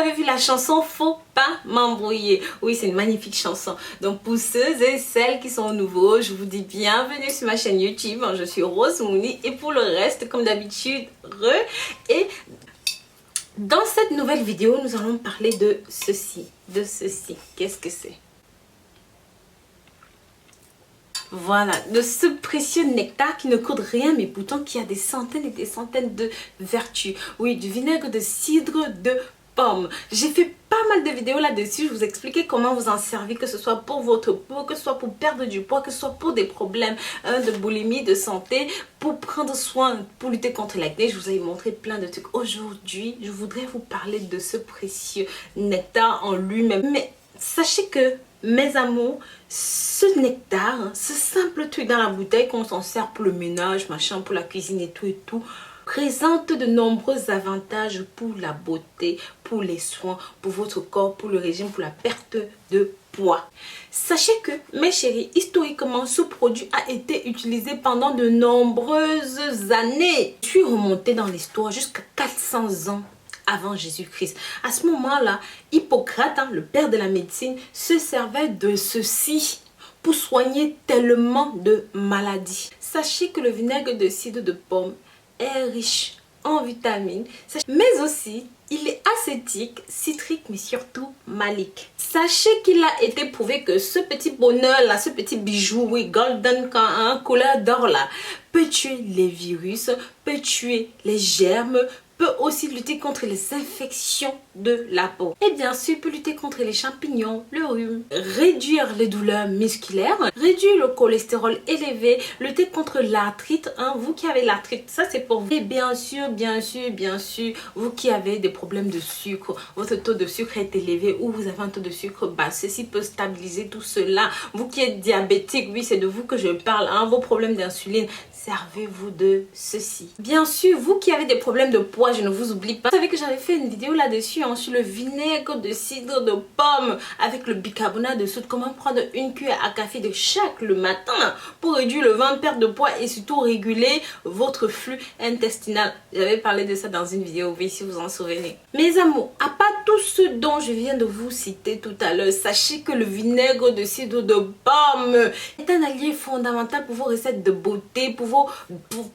avez vu la chanson Faut pas m'embrouiller? Oui, c'est une magnifique chanson. Donc pour ceux et celles qui sont nouveaux, je vous dis bienvenue sur ma chaîne YouTube. Je suis Rose Mouni et pour le reste, comme d'habitude, et dans cette nouvelle vidéo, nous allons parler de ceci. Qu'est-ce que c'est? Voilà, de ce précieux nectar qui ne coûte rien mais pourtant qui a des centaines et des centaines de vertus. Oui, du vinaigre de cidre de pomme. J'ai fait pas mal de vidéos là-dessus, je vous expliquais comment vous en servir, que ce soit pour votre peau, que ce soit pour perdre du poids, que ce soit pour des problèmes de boulimie, de santé, pour prendre soin, pour lutter contre l'acné. Je vous ai montré plein de trucs. Aujourd'hui, je voudrais vous parler de ce précieux nectar en lui-même. Mais sachez que, mes amours, ce nectar, ce simple truc dans la bouteille qu'on s'en sert pour le ménage, machin, pour la cuisine et tout, présente de nombreux avantages pour la beauté, pour les soins, pour votre corps, pour le régime, pour la perte de poids. Sachez que, mes chéris, historiquement, ce produit a été utilisé pendant de nombreuses années. Je suis remontée dans l'histoire jusqu'à 400 ans avant Jésus-Christ. À ce moment-là, Hippocrate, le père de la médecine, se servait de ceci pour soigner tellement de maladies. Sachez que le vinaigre de cidre de pomme est riche en vitamines, mais aussi il est acétique, citrique, mais surtout malique. Sachez qu'il a été prouvé que ce petit bonheur là, ce petit bijou, oui, golden couleur d'or là, peut tuer les virus, peut tuer les germes, peut aussi lutter contre les infections de la peau. Et bien sûr, peut lutter contre les champignons, le rhume, réduire les douleurs musculaires, réduire le cholestérol élevé, lutter contre l'arthrite. Vous qui avez l'arthrite, ça c'est pour vous. Et bien sûr, vous qui avez des problèmes de sucre, votre taux de sucre est élevé ou vous avez un taux de sucre bas, ceci peut stabiliser tout cela. Vous qui êtes diabétique, oui, c'est de vous que je parle, vos problèmes d'insuline, servez-vous de ceci. Bien sûr, vous qui avez des problèmes de poids, je ne vous oublie pas. Vous savez que j'avais fait une vidéo là-dessus sur le vinaigre de cidre de pomme avec le bicarbonate de soude. Comment prendre une cuillère à café de chaque le matin pour réduire le ventre, perdre de poids et surtout réguler votre flux intestinal. J'avais parlé de ça dans une vidéo, oui, si vous en souvenez. Mes amours, à part tout ce dont je viens de vous citer tout à l'heure, sachez que le vinaigre de cidre de pomme est un allié fondamental pour vos recettes de beauté, pour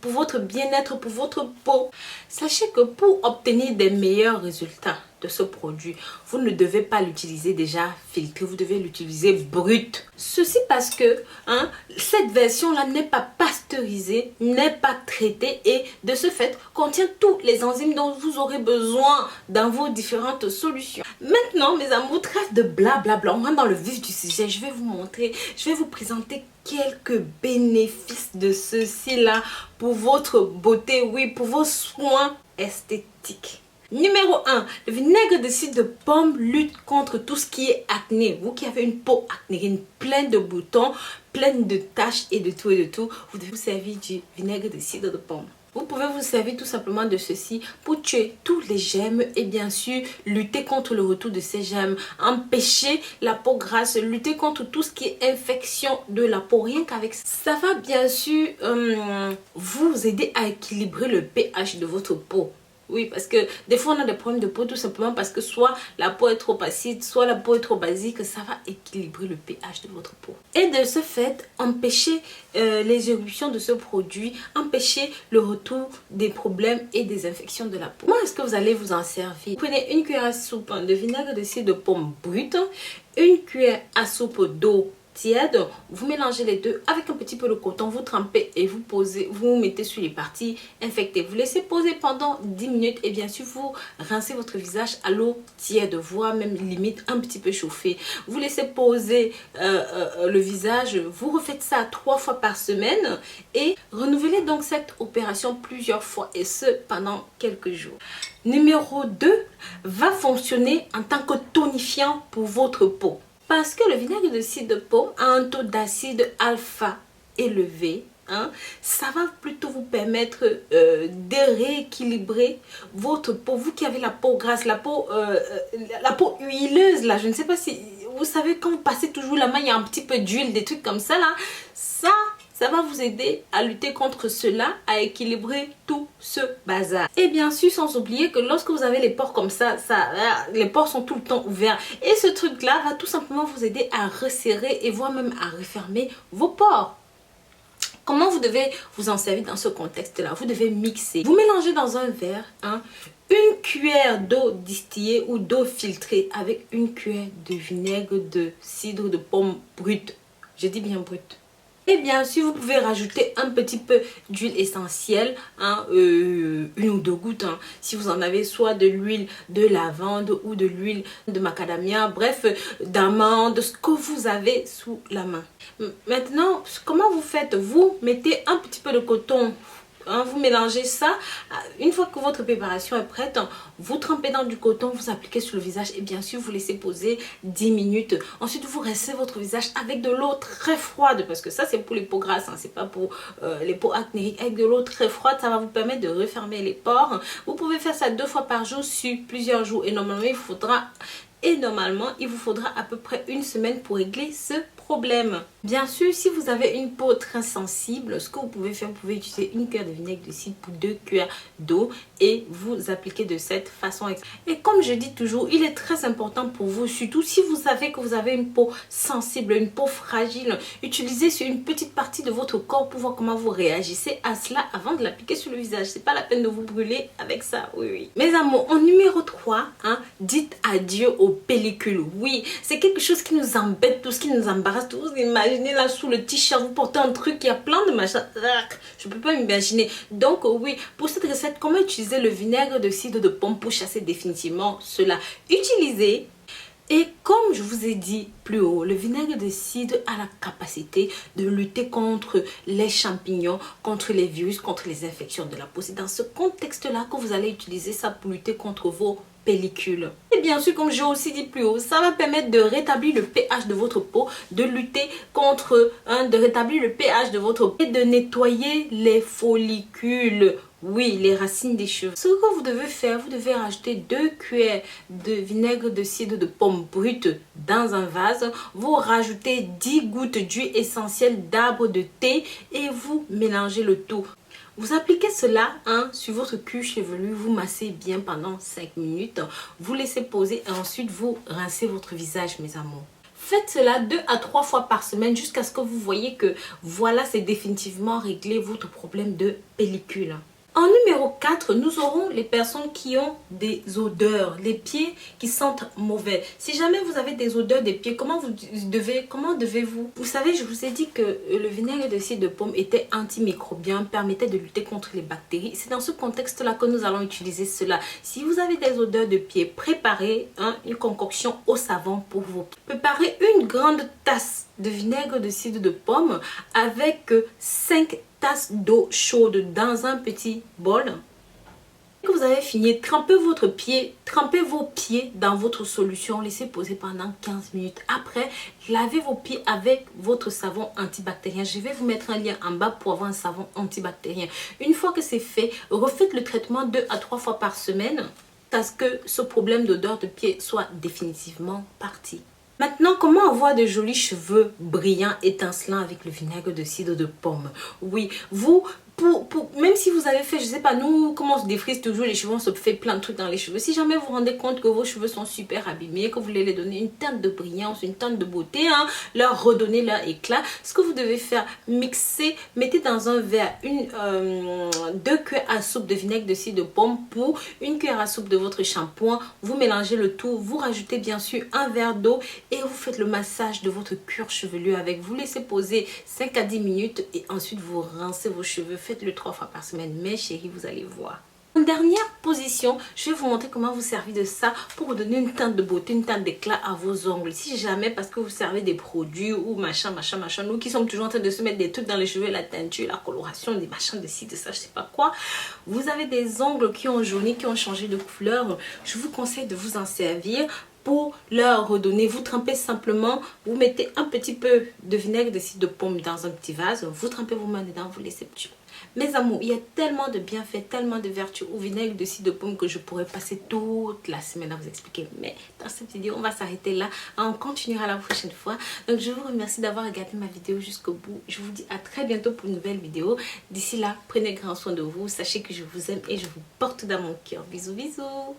votre bien-être, pour votre peau. Sachez que pour obtenir des meilleurs résultats de ce produit, vous ne devez pas l'utiliser déjà filtré, vous devez l'utiliser brut. Ceci parce que cette version-là n'est pas pasteurisée, n'est pas traitée et de ce fait contient tous les enzymes dont vous aurez besoin dans vos différentes solutions. Maintenant, mes amours, trêve de blablabla, on rentre dans le vif du sujet. Je vais vous montrer, je vais vous présenter quelques bénéfices de ceci-là pour votre beauté, oui, pour vos soins esthétiques. Numéro 1, le vinaigre de cidre de pomme lutte contre tout ce qui est acné. Vous qui avez une peau acnéique, pleine de boutons, pleine de taches et de tout, vous devez vous servir du vinaigre de cidre de pomme. Vous pouvez vous servir tout simplement de ceci pour tuer tous les germes et bien sûr lutter contre le retour de ces germes, empêcher la peau grasse, lutter contre tout ce qui est infection de la peau. Rien qu'avec ça, ça va bien sûr vous aider à équilibrer le pH de votre peau. Oui, parce que des fois on a des problèmes de peau tout simplement parce que soit la peau est trop acide, soit la peau est trop basique. Ça va équilibrer le pH de votre peau. Et de ce fait, empêcher les éruptions de ce produit, empêcher le retour des problèmes et des infections de la peau. Comment est-ce que vous allez vous en servir? Vous prenez une cuillère à soupe de vinaigre de cidre de pomme brut, une cuillère à soupe d'eau tiède, vous mélangez les deux avec un petit peu de coton, vous trempez et vous posez, vous mettez sur les parties infectées. Vous laissez poser pendant 10 minutes et bien sûr vous rincez votre visage à l'eau tiède, voire même limite un petit peu chauffée. Vous laissez poser le visage, vous refaites ça 3 fois par semaine et renouvelez donc cette opération plusieurs fois et ce pendant quelques jours. Numéro 2 va fonctionner en tant que tonifiant pour votre peau. Parce que le vinaigre de cidre de pomme a un taux d'acide alpha élevé, ça va plutôt vous permettre de rééquilibrer votre peau. Vous qui avez la peau grasse, la peau huileuse là, je ne sais pas si vous savez quand vous passez toujours la main, il y a un petit peu d'huile, des trucs comme ça là. Ça, ça va vous aider à lutter contre cela, à équilibrer tout ce bazar. Et bien sûr, sans oublier que lorsque vous avez les pores comme ça, les pores sont tout le temps ouverts. Et ce truc-là va tout simplement vous aider à resserrer et voire même à refermer vos pores. Comment vous devez vous en servir dans ce contexte-là? Vous devez mixer. Vous mélangez dans un verre une cuillère d'eau distillée ou d'eau filtrée avec une cuillère de vinaigre de cidre de pomme brute. Je dis bien brute. Et bien sûr, vous pouvez rajouter un petit peu d'huile essentielle, une ou deux gouttes, si vous en avez, soit de l'huile de lavande ou de l'huile de macadamia, bref, d'amande, ce que vous avez sous la main. Maintenant, comment vous faites? Vous mettez un petit peu de coton. Vous mélangez ça. Une fois que votre préparation est prête, vous trempez dans du coton, vous appliquez sur le visage et bien sûr vous laissez poser 10 minutes. Ensuite vous rincez votre visage avec de l'eau très froide, parce que ça c'est pour les peaux grasses, c'est pas pour les peaux acnéiques. Avec de l'eau très froide, ça va vous permettre de refermer les pores. Vous pouvez faire ça 2 fois par jour sur plusieurs jours et normalement il vous faudra à peu près une semaine pour régler ce problème. Bien sûr, si vous avez une peau très sensible, ce que vous pouvez faire, vous pouvez utiliser une cuillère de vinaigre de cidre pour 2 cuillères d'eau et vous appliquer de cette façon. Et comme je dis toujours, il est très important pour vous, surtout si vous savez que vous avez une peau sensible, une peau fragile, utilisez sur une petite partie de votre corps pour voir comment vous réagissez à cela avant de l'appliquer sur le visage. C'est pas la peine de vous brûler avec ça, oui. Mes amours, en numéro 3, dites adieu aux pellicules. Oui, c'est quelque chose qui nous embête, tout ce qui nous embarrasse. Vous imaginez là sous le t-shirt, vous portez un truc, il y a plein de machins. Je peux pas m'imaginer. Donc oui, pour cette recette, comment utiliser le vinaigre de cidre de pomme pour chasser définitivement cela? Utilisez. Et comme je vous ai dit plus haut, le vinaigre de cidre a la capacité de lutter contre les champignons, contre les virus, contre les infections de la peau. C'est dans ce contexte-là que vous allez utiliser ça pour lutter contre vos pellicule. Et bien sûr, comme j'ai aussi dit plus haut, ça va permettre de rétablir le pH de votre peau, de lutter contre, de rétablir le pH de votre peau et de nettoyer les follicules. Oui, les racines des cheveux. Ce que vous devez faire, vous devez rajouter 2 cuillères de vinaigre de cidre de pomme brute dans un vase. Vous rajoutez 10 gouttes d'huile essentielle d'arbre de thé et vous mélangez le tout. Vous appliquez cela sur votre cuir chevelu, vous massez bien pendant 5 minutes, vous laissez poser et ensuite vous rincez votre visage, mes amours. Faites cela 2 à 3 fois par semaine jusqu'à ce que vous voyez que voilà, c'est définitivement réglé votre problème de pellicule. En numéro 4, nous aurons les personnes qui ont des odeurs, les pieds qui sentent mauvais. Si jamais vous avez des odeurs des pieds, comment devez-vous? Vous savez, je vous ai dit que le vinaigre de cidre de pomme était antimicrobien, permettait de lutter contre les bactéries. C'est dans ce contexte-là que nous allons utiliser cela. Si vous avez des odeurs de pieds, préparez une concoction au savon pour vos pieds. Préparez une grande tasse de vinaigre de cidre de pomme avec 5 tasses d'eau chaude dans un petit bol. Dès que vous avez fini, trempez vos pieds dans votre solution, laissez poser pendant 15 minutes. Après, lavez vos pieds avec votre savon antibactérien. Je vais vous mettre un lien en bas pour avoir un savon antibactérien. Une fois que c'est fait, refaites le traitement 2 à 3 fois par semaine parce que ce problème d'odeur de pied soit définitivement parti. Maintenant, comment avoir de jolis cheveux brillants, étincelants avec le vinaigre de cidre de pomme? Oui, même si vous avez fait, je sais pas, nous, comment on se défrise toujours les cheveux, on se fait plein de trucs dans les cheveux. Si jamais vous vous rendez compte que vos cheveux sont super abîmés, que vous voulez les donner une teinte de brillance, une teinte de beauté, leur redonner leur éclat, ce que vous devez faire, mixer, mettez dans un verre 2 cuillères à soupe de vinaigre de cidre de pomme pour 1 cuillère à soupe de votre shampoing. Vous mélangez le tout, vous rajoutez bien sûr un verre d'eau et vous faites le massage de votre cuir chevelu avec. Vous laissez poser 5 à 10 minutes et ensuite vous rincez vos cheveux. Faites-le 3 fois par semaine, mes chéris, vous allez voir. En dernière position, je vais vous montrer comment vous servir de ça pour vous donner une teinte de beauté, une teinte d'éclat à vos ongles. Si jamais, parce que vous servez des produits ou machin, nous qui sommes toujours en train de se mettre des trucs dans les cheveux, la teinture, la coloration, des machins de ci, de ça, je sais pas quoi. Vous avez des ongles qui ont jauni, qui ont changé de couleur. Je vous conseille de vous en servir pour leur redonner. Vous trempez simplement, vous mettez un petit peu de vinaigre de cidre de pomme dans un petit vase, vous trempez vos mains dedans, vous laissez cuire. Mes amours, il y a tellement de bienfaits, tellement de vertus au vinaigre de cidre de pomme que je pourrais passer toute la semaine à vous expliquer. Mais dans cette vidéo, on va s'arrêter là. On continuera la prochaine fois. Donc, je vous remercie d'avoir regardé ma vidéo jusqu'au bout. Je vous dis à très bientôt pour une nouvelle vidéo. D'ici là, prenez grand soin de vous. Sachez que je vous aime et je vous porte dans mon cœur. Bisous, bisous.